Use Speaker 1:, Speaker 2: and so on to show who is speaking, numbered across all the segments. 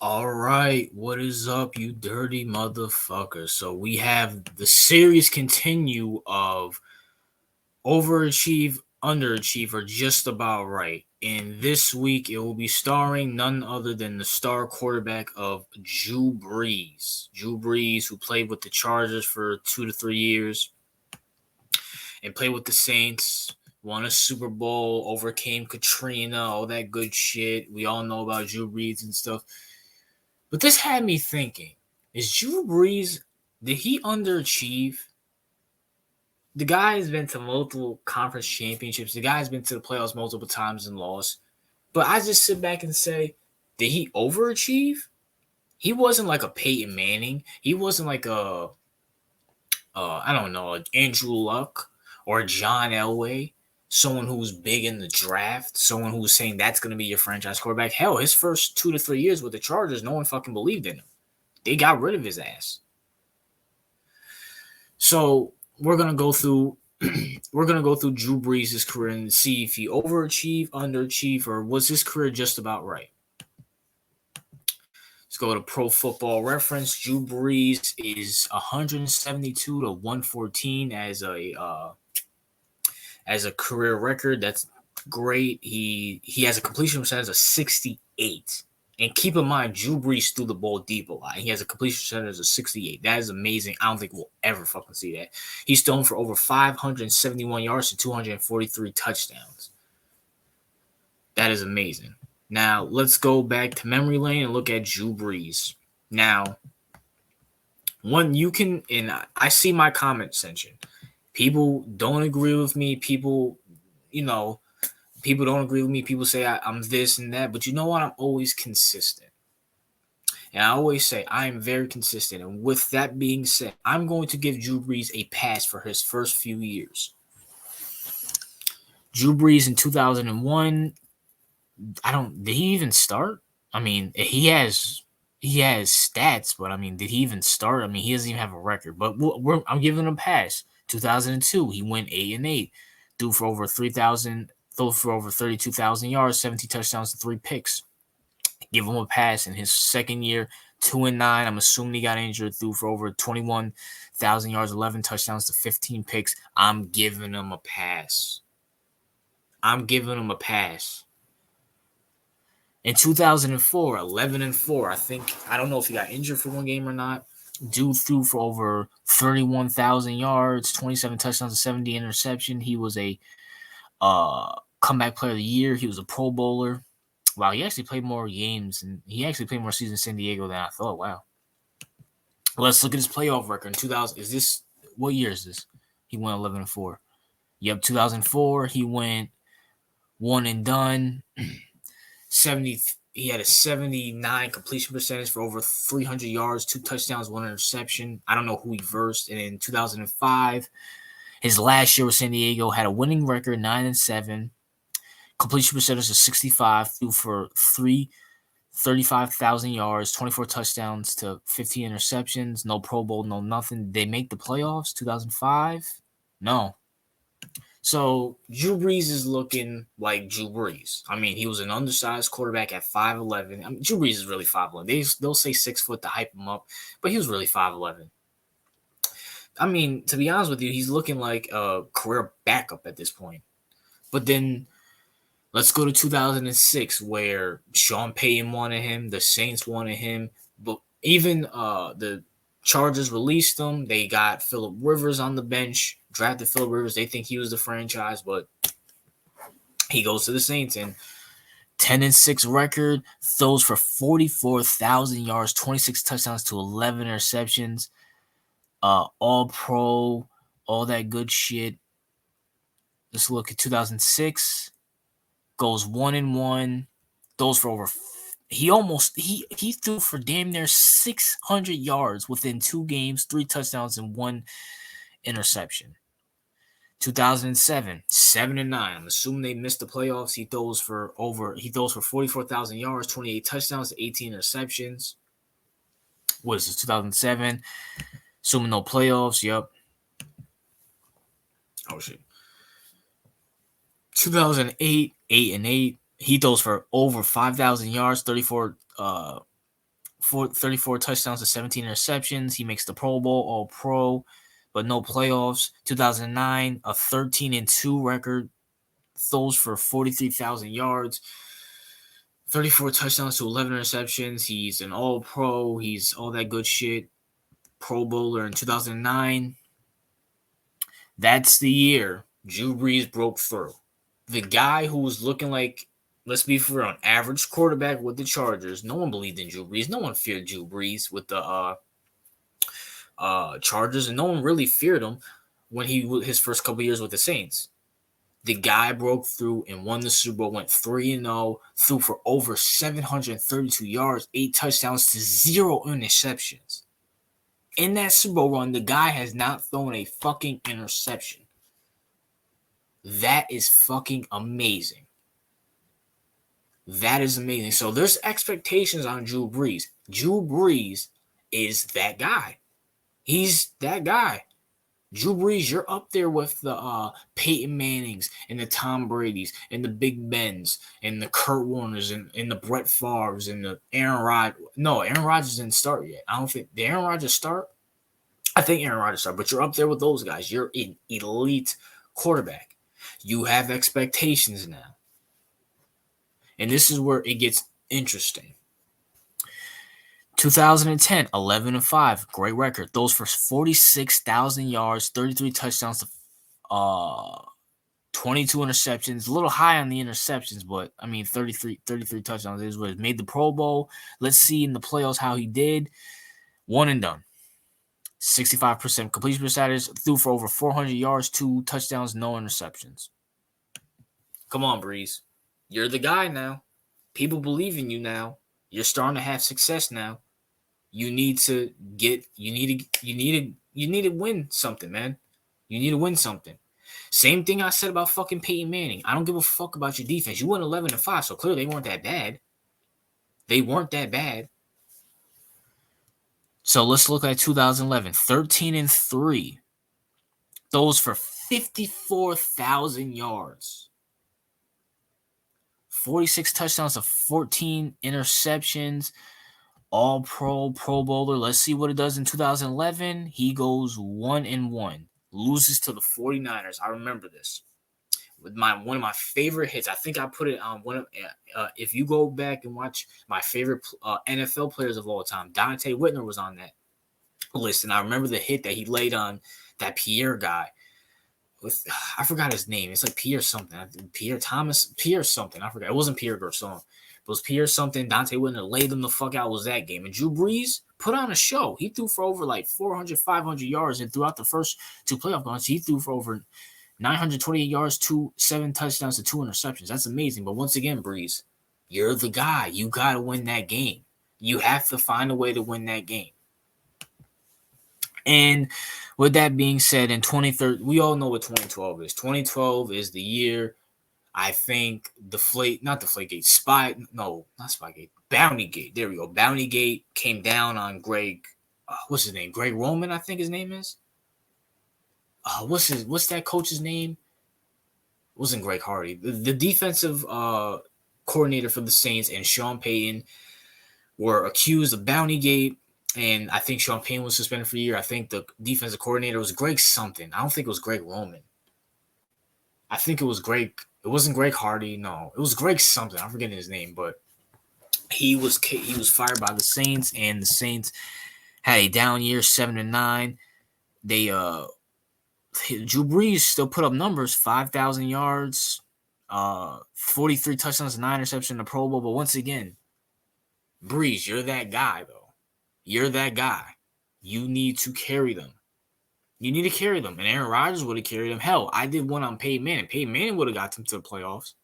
Speaker 1: All right, what is up, you dirty motherfuckers? So we have the series continue of Overachieve, Underachieve, or just about right. And this week it will be starring none other than the star quarterback of Drew Brees. Drew Brees, who played with the Chargers for 2 to 3 years and played with the Saints. Won a Super Bowl, overcame Katrina, all that good shit. We all know about Drew Brees and stuff. But this had me thinking, is Drew Brees, did he underachieve? The guy has been to multiple conference championships. The guy's been to the playoffs multiple times and lost. But I just sit back and say, did he overachieve? He wasn't like a Peyton Manning. He wasn't like I don't know, Andrew Luck or John Elway. Someone who's big in the draft. Someone who's saying that's going to be your franchise quarterback. Hell, his first 2 to 3 years with the Chargers, no one fucking believed in him. They got rid of his ass. So we're gonna go through Drew Brees' career and see if he overachieved, underachieved, or was his career just about right. Let's go to Pro Football Reference. Drew Brees is 172 to 114 as a career record. That's great. He has a completion percentage of 68. And keep in mind, Drew Brees threw the ball deep a lot. He has a completion percentage of 68. That is amazing. I don't think we'll ever fucking see that. He's thrown for over 571 yards to 243 touchdowns. That is amazing. Now, let's go back to memory lane and look at Drew Brees. Now, and I see my comment section. People don't agree with me. People don't agree with me. People say I'm this and that. But you know what? I'm always consistent. And I always say I am very consistent. And with that being said, I'm going to give Drew Brees a pass for his first few years. Drew Brees in 2001, did he even start? I mean, he has stats, but I mean, did he even start? I mean, he doesn't even have a record. But I'm giving him a pass. 2002, he went 8-8, threw for over 32,000 yards, 17 touchdowns to 3 picks. Give him a pass in his second year, 2-9. I'm assuming he got injured, threw for over 21,000 yards, 11 touchdowns to 15 picks. I'm giving him a pass. In 2004, 11-4. I don't know if he got injured for one game or not. Dude threw for over 31,000 yards, 27 touchdowns, and 70 interception. He was a comeback player of the year. He was a Pro Bowler. Wow, he actually played more games and he actually played more seasons in San Diego than I thought. Wow. Let's look at his playoff record in 2000. What year is this? He went 11-4. Yep, 2004. He went one and done. He had a 79 completion percentage for over 300 yards, 2 touchdowns, 1 interception. I don't know who he versed. And in 2005, his last year with San Diego, had a winning record, 9-7. Completion percentage of 65, threw for 35,000 yards, 24 touchdowns to 15 interceptions, no Pro Bowl, no nothing. They make the playoffs, 2005? No. So Drew Brees is looking like Drew Brees. I mean, he was an undersized quarterback at 5'11". I mean, Drew Brees is really 5'11". They'll say 6 foot to hype him up, but he was really 5'11". I mean, to be honest with you, he's looking like a career backup at this point. But then let's go to 2006, where Sean Payton wanted him, the Saints wanted him, but even the Chargers released him. They got Phillip Rivers on the bench, drafted Phillip Rivers. They think he was the franchise, but he goes to the Saints and 10-6 record, throws for 44,000 yards, 26 touchdowns to 11 interceptions, all pro, all that good shit. Let's look at 2006. Goes 1-1, throws for over. He threw for damn near 600 yards within 2 games, 3 touchdowns and 1 interception. 2007, 7-9. I'm assuming they missed the playoffs. He throws for 44,000 yards, 28 touchdowns, 18 interceptions. What is this? 2007. Assuming no playoffs. Yep. Oh shit. 2008, 8-8. He throws for over 5,000 yards, 34 34 touchdowns to 17 interceptions. He makes the Pro Bowl, All Pro, but no playoffs. 2009, a 13-2 record, throws for 43,000 yards, 34 touchdowns to 11 interceptions. He's an All Pro. He's all that good shit. Pro Bowler in 2009. That's the year Drew Brees broke through. The guy who was looking like, let's be fair, an average quarterback with the Chargers. No one believed in Drew Brees. No one feared Drew Brees with the Chargers, and no one really feared him when his first couple years with the Saints. The guy broke through and won the Super Bowl, went 3-0, threw for over 732 yards, 8 touchdowns to 0 interceptions. In that Super Bowl run, the guy has not thrown a fucking interception. That is fucking amazing. That is amazing. So there's expectations on Drew Brees. Drew Brees is that guy. He's that guy. Drew Brees, you're up there with the Peyton Mannings and the Tom Bradys and the Big Bens and the Kurt Warners and the Brett Favres and the Aaron Rodgers. No, Aaron Rodgers didn't start yet. I don't think. Did Aaron Rodgers start? I think Aaron Rodgers started, but you're up there with those guys. You're an elite quarterback. You have expectations now. And this is where it gets interesting. 2010, 11-5, great record. Those for 46,000 yards, 33 touchdowns to 22 interceptions. A little high on the interceptions, but I mean 33 touchdowns is what it made the Pro Bowl. Let's see in the playoffs how he did. One and done. 65% completion percentage, threw for over 400 yards, 2 touchdowns, no interceptions. Come on, Brees. You're the guy now. People believe in you now. You're starting to have success now. You need to win something, man. You need to win something. Same thing I said about fucking Peyton Manning. I don't give a fuck about your defense. You went 11-5, so clearly they weren't that bad. They weren't that bad. So let's look at 2011, 13-3. Those for 54,000 yards. 46 touchdowns to 14 interceptions. All Pro Bowler. Let's see what it does in 2011. He goes 1-1. Loses to the 49ers. I remember this. With one of my favorite hits. I think I put it on one of if you go back and watch my favorite NFL players of all time, Dante Whitner was on that list. And I remember the hit that he laid on that Pierre guy. I forgot his name. It's like Pierre something. Pierre Thomas. Pierre something. I forgot. It wasn't Pierre Garçon. It was Pierre something. Dante Whitner laid them the fuck out. Was that game. And Drew Brees put on a show. He threw for over like 400, 500 yards. And throughout the first 2 playoff games, he threw for over 928 yards, 7 touchdowns to 2 interceptions. That's amazing. But once again, Brees, you're the guy. You got to win that game. You have to find a way to win that game. And with that being said, in 2013, we all know what 2012 is. 2012 is the year, I think, Bountygate. There we go. Bountygate came down on Greg, what's his name? Greg Roman, I think his name is. What's that coach's name? It wasn't Greg Hardy. The defensive coordinator for the Saints and Sean Payton were accused of Bountygate. And I think Sean Payton was suspended for a year. I think the defensive coordinator was Greg something. I don't think it was Greg Roman. I think it was Greg. It wasn't Greg Hardy. No, it was Greg something. I'm forgetting his name, but he was fired by the Saints, and the Saints had a down year, 7-9. They Drew Brees still put up numbers, 5,000 yards, 43 touchdowns, 9 interceptions in the Pro Bowl. But once again, Brees, you're that guy, though. You're that guy. You need to carry them. You need to carry them. And Aaron Rodgers would have carried them. Hell, I did one on Peyton Manning. Peyton Manning would have got them to the playoffs.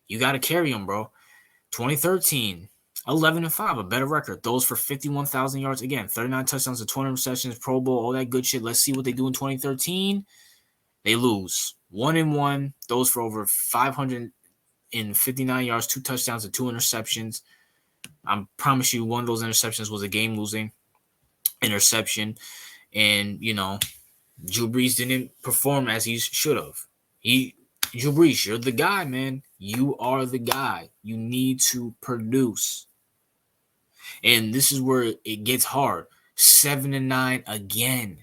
Speaker 1: You got to carry them, bro. 2013, 11-5, a better record. Those for 51,000 yards. Again, 39 touchdowns to 20 receptions, Pro Bowl, all that good shit. Let's see what they do in 2013. They lose. 1-1. Those for over 559 yards, 2 touchdowns and 2 interceptions. I promise you one of those interceptions was a game-losing interception. And, Drew Brees didn't perform as he should have. Drew Brees, you're the guy, man. You are the guy. You need to produce. And this is where it gets hard. 7-9 again.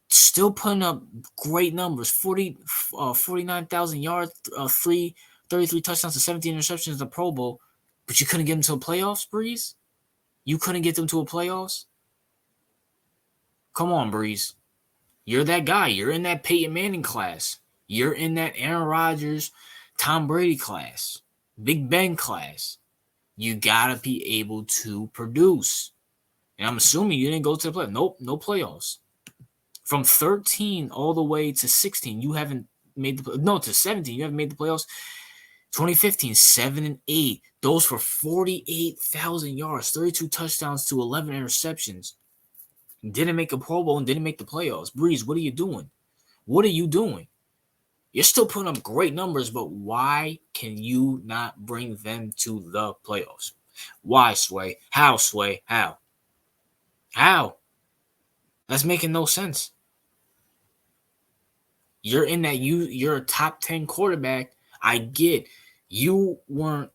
Speaker 1: Still putting up great numbers. 49,000 yards, 33 touchdowns to 17 interceptions in the Pro Bowl. But you couldn't get them to a playoffs, Breeze? You couldn't get them to a playoffs? Come on, Breeze. You're that guy. You're in that Peyton Manning class. You're in that Aaron Rodgers, Tom Brady class. Big Ben class. You got to be able to produce. And I'm assuming you didn't go to the playoffs. Nope, no playoffs. From 13 all the way to 16, you haven't made the to 17, you haven't made the playoffs. 2015, 7-8. Those for 48,000 yards, 32 touchdowns to 11 interceptions. Didn't make a Pro Bowl and didn't make the playoffs. Breeze, what are you doing? What are you doing? You're still putting up great numbers, but why can you not bring them to the playoffs? Why, Sway? How, Sway? How? How? That's making no sense. You're in that you're a top 10 quarterback. I get you weren't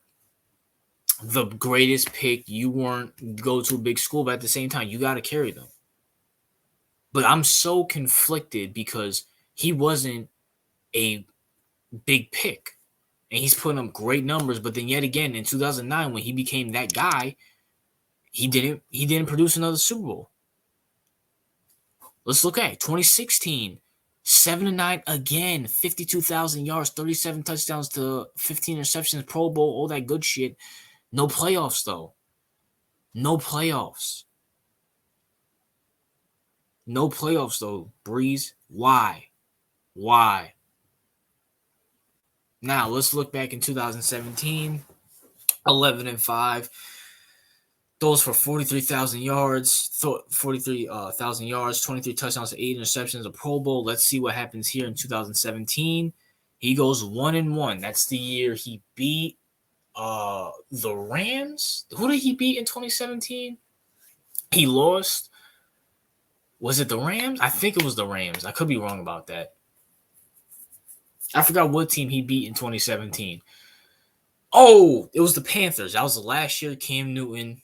Speaker 1: the greatest pick. You weren't go to a big school, but at the same time, you got to carry them. But I'm so conflicted because he wasn't a big pick. And he's putting up great numbers, but then yet again in 2009 when he became that guy, he didn't produce another Super Bowl. Let's look at 2016, 7-9 again, 52,000 yards, 37 touchdowns to 15 interceptions, Pro Bowl, all that good shit. No playoffs though. No playoffs. No playoffs though, Breeze. Why? Why? Now let's look back in 2017, 11-5. Those for 43,000 yards, 43,000 yards, 23 touchdowns, 8 interceptions, a Pro Bowl. Let's see what happens here in 2017. He goes 1-1. That's the year he beat the Rams. Who did he beat in 2017? He lost. Was it the Rams? I think it was the Rams. I could be wrong about that. I forgot what team he beat in 2017. Oh, it was the Panthers. That was the last year Cam Newton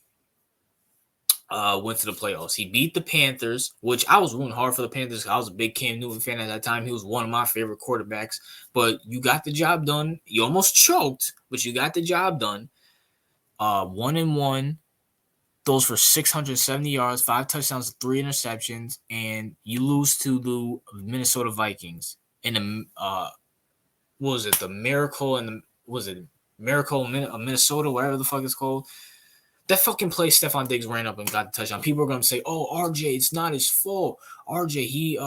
Speaker 1: went to the playoffs. He beat the Panthers, which I was rooting hard for the Panthers. I was a big Cam Newton fan at that time. He was one of my favorite quarterbacks. But you got the job done. You almost choked, but you got the job done. 1-1. Those for 670 yards, 5 touchdowns, 3 interceptions, and you lose to the Minnesota Vikings in the what was it? The Miracle and Miracle Minnesota, whatever the fuck it's called. That fucking play, Stephon Diggs ran up and got the touchdown. People are gonna say, "Oh, RJ, it's not his fault. RJ,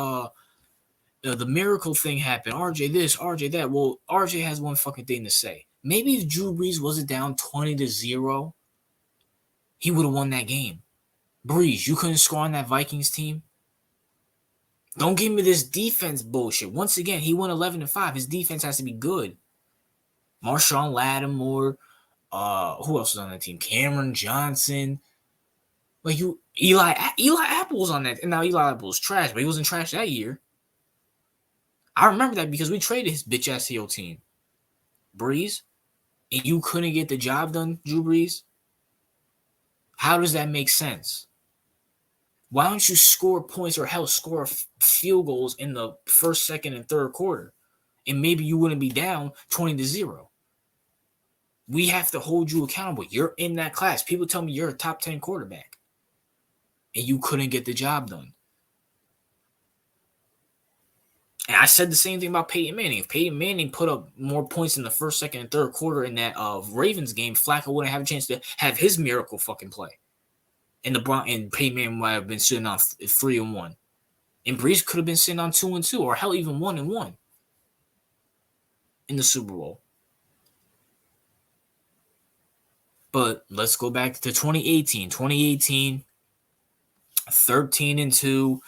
Speaker 1: the miracle thing happened. RJ this, RJ that." Well, RJ has one fucking thing to say. Maybe if Drew Brees wasn't down 20-0, he would have won that game. Brees, you couldn't score on that Vikings team. Don't give me this defense bullshit. Once again, he won 11-5. His defense has to be good. Marshawn Lattimore. Who else was on that team? Cameron Johnson. Like Eli Apple was on that. And now Eli Apple was trash, but he wasn't trash that year. I remember that because we traded his bitch ass to your team. Breeze. And you couldn't get the job done, Drew Brees? How does that make sense? Why don't you score points or hell score field goals in the first, second, and third quarter? And maybe you wouldn't be down 20-0. We have to hold you accountable. You're in that class. People tell me you're a top 10 quarterback. And you couldn't get the job done. And I said the same thing about Peyton Manning. If Peyton Manning put up more points in the first, second, and third quarter in that Ravens game, Flacco wouldn't have a chance to have his miracle fucking play. And Peyton Manning might have been sitting on 3-1. And Brees could have been sitting on 2-2, or hell, even 1-1 in the Super Bowl. But let's go back to 2018. 2018, 13-2,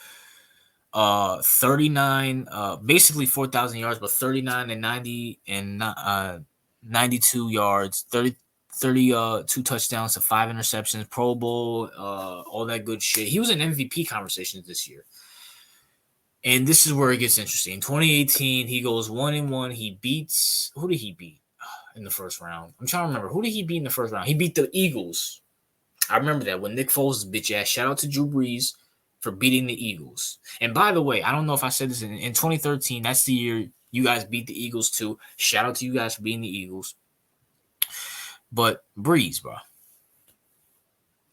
Speaker 1: 39, basically 4,000 yards, but 39 and 90 and 92 yards, 32 touchdowns to 5 interceptions, Pro Bowl, all that good shit. He was in MVP conversations this year. And this is where it gets interesting. In 2018, he goes 1-1. He beats – who did he beat in the first round? I'm trying to remember. Who did he beat in the first round? He beat the Eagles. I remember that when Nick Foles' bitch ass. Shout out to Drew Brees for beating the Eagles. And by the way, I don't know if I said this in 2013. That's the year you guys beat the Eagles too. Shout out to you guys for beating the Eagles. But Brees, bro.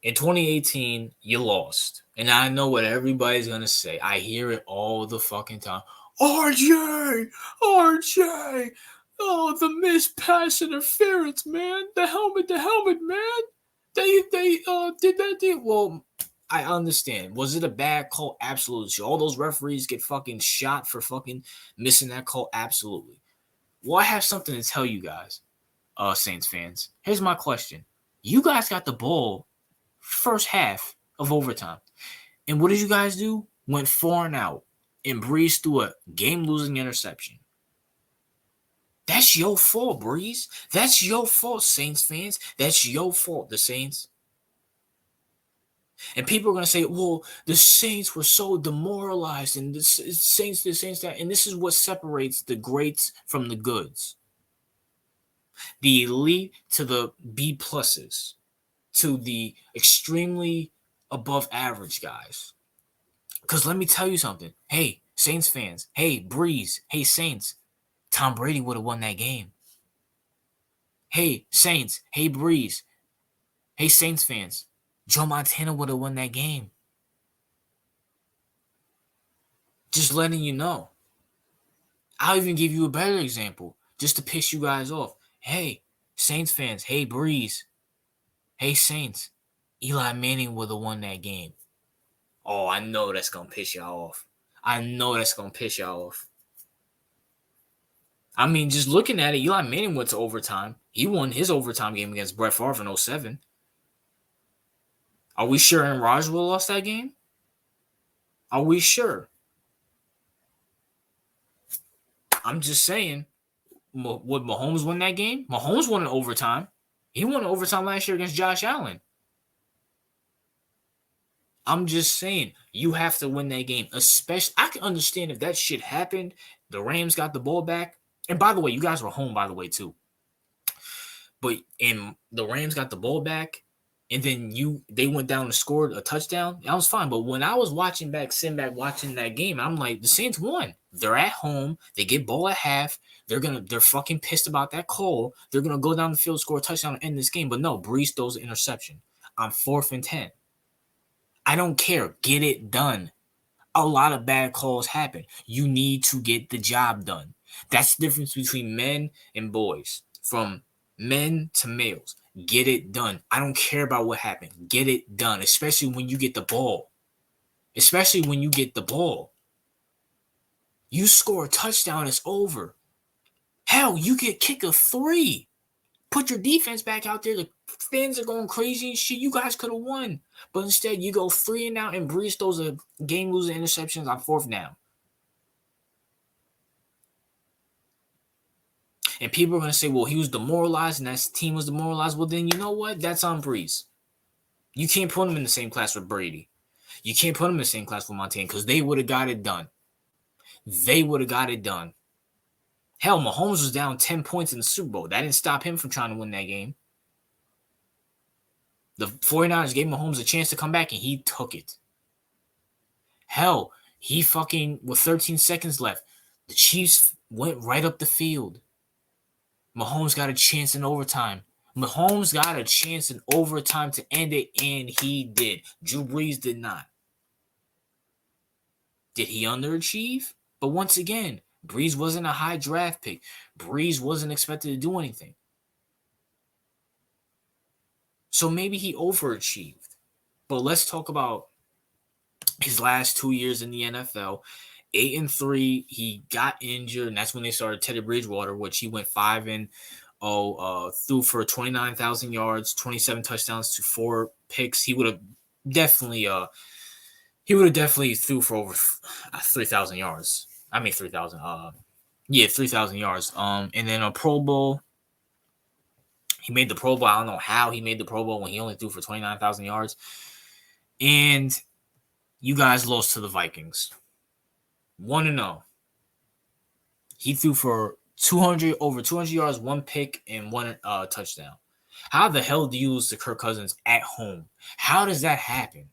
Speaker 1: In 2018, you lost. And I know what everybody's going to say. I hear it all the fucking time. RJ! Oh, the missed pass interference, man. The helmet, man. They did that deal. Well, I understand. Was it a bad call? Absolutely. Should all those referees get fucking shot for fucking missing that call? Absolutely. Well, I have something to tell you guys, Saints fans. Here's my question. You guys got the ball first half of overtime. And what did you guys do? Went 4-and-out and Brees threw a game-losing interception. That's your fault, Brees. That's your fault, Saints fans. That's your fault, the Saints. And people are going to say, well, the Saints were so demoralized and the Saints that. And this is what separates the greats from the goods. The elite to the B pluses, to the extremely above average guys. Because let me tell you something. Hey, Saints fans. Hey, Breeze. Hey, Saints. Tom Brady would have won that game. Hey, Saints. Hey, Breeze. Hey, Saints fans. Joe Montana would have won that game. Just letting you know. I'll even give you a better example just to piss you guys off. Hey, Saints fans. Hey, Breeze. Hey, Saints. Eli Manning would have won that game. Oh, I know that's going to piss y'all off. I mean, just looking at it, Eli Manning went to overtime. He won his overtime game against Brett Favre in 2007. Are we sure Aaron Rodgers would have lost that game? Are we sure? I'm just saying. Would Mahomes win that game? Mahomes won in overtime. He won in overtime last year against Josh Allen. I'm just saying, you have to win that game. Especially, I can understand if that shit happened. The Rams got the ball back. And by the way, you guys were home, by the way, too. But the Rams got the ball back, and then they went down and scored a touchdown. That was fine. But when I was sitting back watching that game, I'm like, the Saints won. They're at home. They get ball at half. They're fucking pissed about that call. They're gonna go down the field, score a touchdown, and end this game. But no, Brees throws an interception on 4th and 10. I don't care. Get it done. A lot of bad calls happen. You need to get the job done. That's the difference between men and boys. From men to males. Get it done. I don't care about what happened. Get it done. Especially when you get the ball. You score a touchdown, it's over. Hell, you get kick a 3. Put your defense back out there. The fans are going crazy and shit. You guys could have won. But instead, you go 3-and-out and Brees throws a game-losing interceptions on 4th down. And people are going to say, well, he was demoralized and that team was demoralized. Well, then you know what? That's on Brees. You can't put him in the same class with Brady. You can't put him in the same class with Montana because they would have got it done. Hell, Mahomes was down 10 points in the Super Bowl. That didn't stop him from trying to win that game. The 49ers gave Mahomes a chance to come back, and he took it. Hell, he fucking, with 13 seconds left, the Chiefs went right up the field. Mahomes got a chance in overtime. To end it, and he did. Drew Brees did not. Did he underachieve? But once again, Brees wasn't a high draft pick. Brees wasn't expected to do anything. So maybe he overachieved. But let's talk about his last 2 years in the NFL. 8-3, he got injured, and that's when they started Teddy Bridgewater, which he went 5-0, threw for 29,000 yards, 27 touchdowns to 4 picks. He would have definitely threw for over 3,000 yards. I mean 3,000. 3,000 yards. And then a Pro Bowl. He made the Pro Bowl. I don't know how he made the Pro Bowl when he only threw for 29,000 yards. And you guys lost to the Vikings. 1-0. He threw for over 200 yards, 1 pick, and 1 touchdown. How the hell do you lose to Kirk Cousins at home? How does that happen?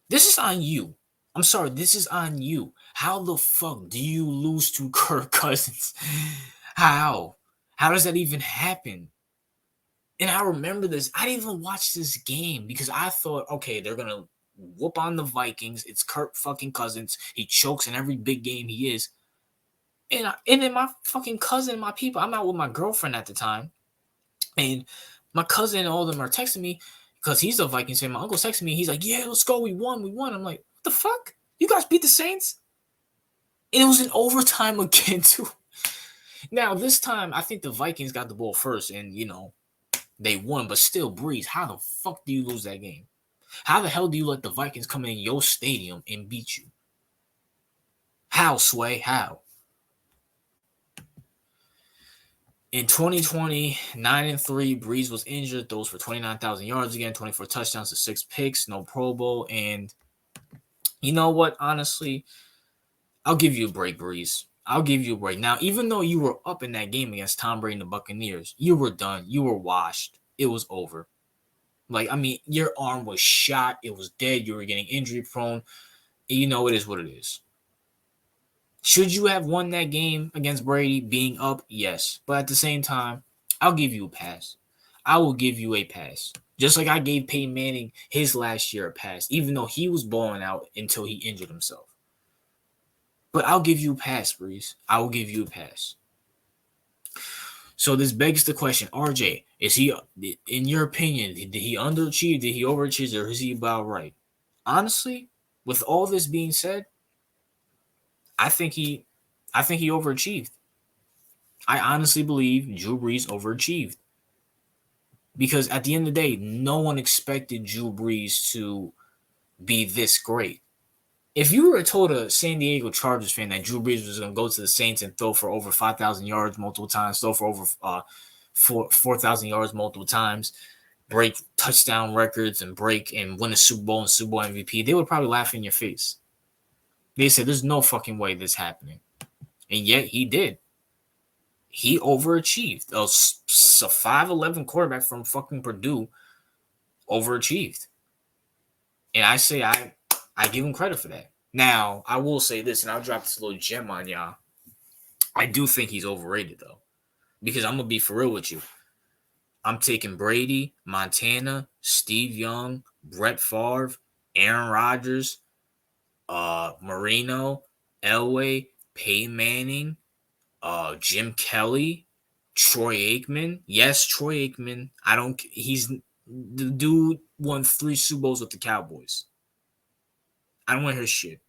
Speaker 1: This is on you. I'm sorry, this is on you. How the fuck do you lose to Kirk Cousins? How? How does that even happen? And I remember this. I didn't even watch this game because I thought, okay, they're gonna whoop on the Vikings. It's Kirk fucking Cousins. He chokes in every big game he is. And then my fucking cousin, my people. I'm out with my girlfriend at the time, and my cousin and all of them are texting me because he's a Vikings fan. My uncle's texting me. He's like, "Yeah, let's go. We won. We won." I'm like, "What the fuck? You guys beat the Saints?" And it was in overtime again too. Now this time, I think the Vikings got the ball first, and they won. But still, Breeze, how the fuck do you lose that game? How the hell do you let the Vikings come in your stadium and beat you? How, Sway? How? In 2020, 9-3, Breeze was injured, throws for 29,000 yards again, 24 touchdowns to 6 picks, no Pro Bowl. And you know what? Honestly, I'll give you a break, Breeze. I'll give you a break. Now, even though you were up in that game against Tom Brady and the Buccaneers, you were done. You were washed. It was over. Your arm was shot. It was dead. You were getting injury prone. And it is what it is. Should you have won that game against Brady being up? Yes. But at the same time, I'll give you a pass. I will give you a pass. Just like I gave Peyton Manning his last year a pass, even though he was balling out until he injured himself. But I'll give you a pass, Breeze. I will give you a pass. So this begs the question, RJ, is he, in your opinion, did he underachieve? Did he overachieve? Or is he about right? Honestly, with all this being said, I think he overachieved. I honestly believe Drew Brees overachieved. Because at the end of the day, no one expected Drew Brees to be this great. If you were told a San Diego Chargers fan that Drew Brees was going to go to the Saints and throw for over 5,000 yards multiple times, throw for over 4,000 yards multiple times, break touchdown records and win a Super Bowl and Super Bowl MVP, they would probably laugh in your face. They said, there's no fucking way this happening. And yet he did. He overachieved. A 5'11" quarterback from fucking Purdue overachieved. And I say I give him credit for that. Now, I will say this, and I'll drop this little gem on y'all. I do think he's overrated, though. Because I'm going to be for real with you. I'm taking Brady, Montana, Steve Young, Brett Favre, Aaron Rodgers, Marino, Elway, Peyton Manning, Jim Kelly, Troy Aikman. Yes, Troy Aikman. The dude won 3 Super Bowls with the Cowboys. I don't want to hear shit.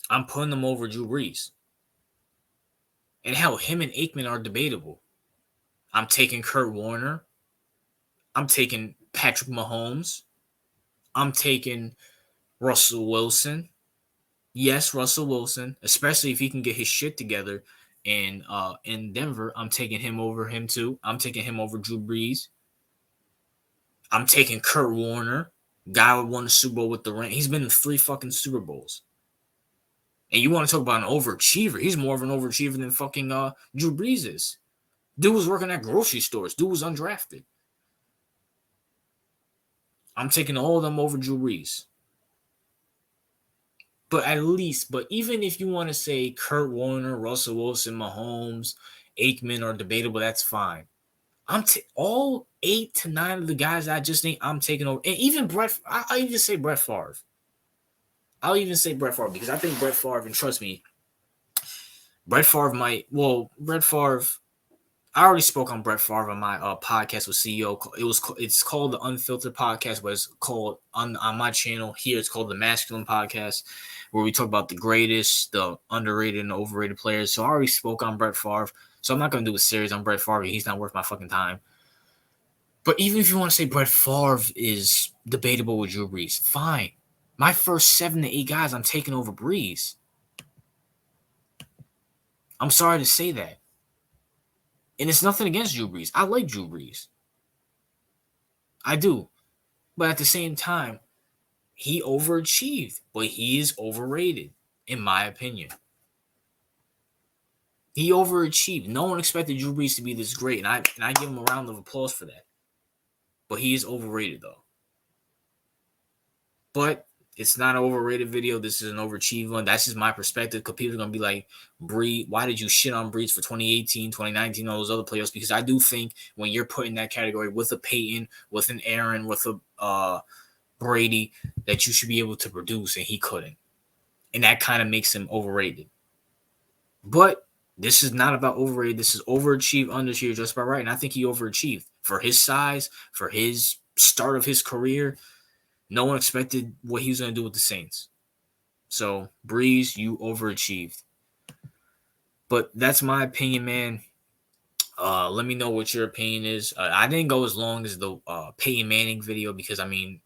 Speaker 1: I'm putting them over Drew Brees. And hell, him and Aikman are debatable. I'm taking Kurt Warner. I'm taking Patrick Mahomes. I'm taking Russell Wilson. Yes, Russell Wilson, especially if he can get his shit together in Denver. I'm taking him over him too. I'm taking him over Drew Brees. I'm taking Kurt Warner, guy who won the Super Bowl with the Rams. He's been in 3 fucking Super Bowls. And you want to talk about an overachiever? He's more of an overachiever than fucking Drew Brees is. Dude was working at grocery stores. Dude was undrafted. I'm taking all of them over Drew Brees. But even if you want to say Kurt Warner, Russell Wilson, Mahomes, Aikman are debatable, that's fine. All 8 to 9 of the guys I just named, I'm taking over. And even I'll even say Brett Favre. Because I think Brett Favre, and trust me, Brett Favre, I already spoke on Brett Favre on my podcast with CEO. It's called the Unfiltered Podcast, but it's called on my channel here. It's called the Masculine Podcast, where we talk about the greatest, the underrated, and the overrated players. So I already spoke on Brett Favre. So I'm not going to do a series on Brett Favre. He's not worth my fucking time. But even if you want to say Brett Favre is debatable with Drew Brees, fine. My first 7 to 8 guys, I'm taking over Brees. I'm sorry to say that. And it's nothing against Drew Brees. I like Drew Brees. I do. But at the same time, he overachieved. But he is overrated, in my opinion. He overachieved. No one expected Drew Brees to be this great, and I give him a round of applause for that. But he is overrated though. But it's not an overrated video. This is an overachieved one. That's just my perspective. Because people are gonna be like, Bree, why did you shit on Brees for 2018, 2019, all those other players? Because I do think when you're put in that category with a Peyton, with an Aaron, with a Brady, that you should be able to produce, and he couldn't. And that kind of makes him overrated. But this is not about overrated. This is overachieved, underachieved, just about right. And I think he overachieved for his size, for his start of his career. No one expected what he was going to do with the Saints. So, Brees, you overachieved. But that's my opinion, man. Let me know what your opinion is. I didn't go as long as the Peyton Manning video because I mean,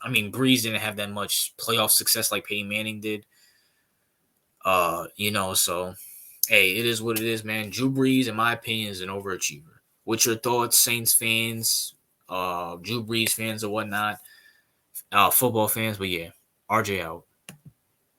Speaker 1: Brees didn't have that much playoff success like Peyton Manning did. So hey, it is what it is, man. Drew Brees, in my opinion, is an overachiever. What's your thoughts, Saints fans, Drew Brees fans, or whatnot, football fans? But yeah, RJ out.